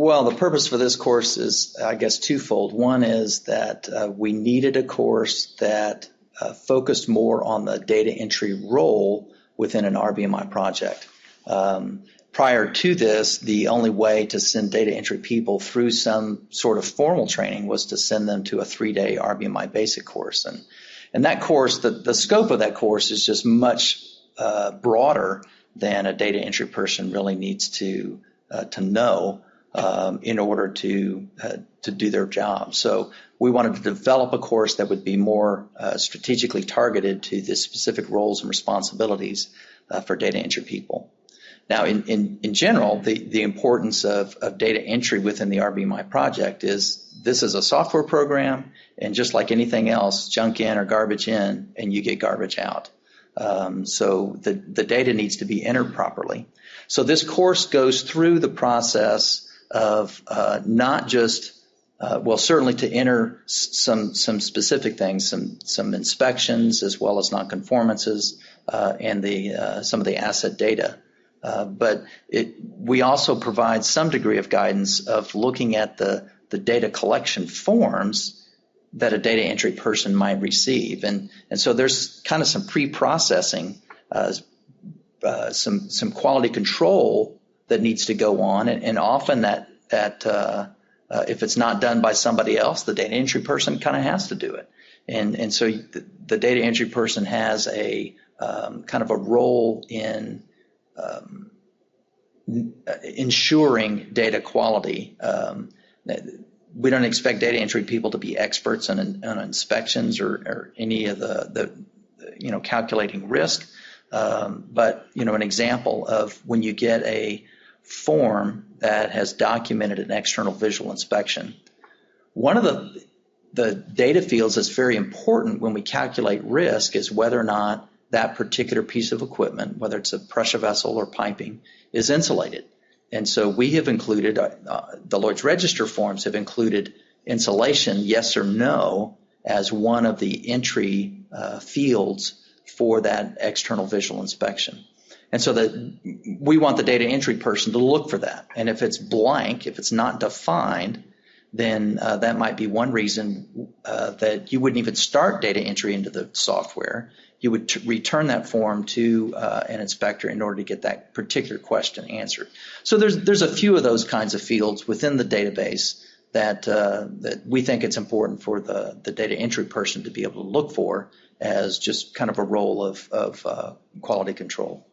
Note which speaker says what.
Speaker 1: Well, the purpose for this course is, I guess, twofold. One is that we needed a course that focused more on the data entry role within an RBMI project. Prior to this, the only way to send data entry people through some sort of formal training was to send them to a 3-day RBMI basic course. And that course, the scope of that course is just much broader than a data entry person really needs to know in order to do their job. So we wanted to develop a course that would be more strategically targeted to the specific roles and responsibilities for data entry people. Now, in general, the importance of data entry within the RBMI project is this is a software program, and just like anything else, junk in or garbage in, and you get garbage out. So the data needs to be entered properly. So this course goes through the process of not just, certainly to enter some specific things, some inspections as well as nonconformances and some of the asset data. But we also provide some degree of guidance of looking at the data collection forms that a data entry person might receive. And so there's kind of some pre-processing, some quality control that needs to go on. And often that if it's not done by somebody else, the data entry person kind of has to do it. And so the data entry person has a kind of a role in ensuring data quality. We don't expect data entry people to be experts on inspections or any of the calculating risk. But an example of when you get a form that has documented an external visual inspection, one of the data fields that's very important when we calculate risk is whether or not that particular piece of equipment, whether it's a pressure vessel or piping, is insulated. And so we have included, the Lloyd's Register forms have included insulation, yes or no, as one of the entry fields for that external visual inspection. And so that we want the data entry person to look for that. And if it's blank, if it's not defined, then that might be one reason that you wouldn't even start data entry into the software. You would return that form to an inspector in order to get that particular question answered. So there's a few of those kinds of fields within the database that we think it's important for the data entry person to be able to look for as just kind of a role of quality control.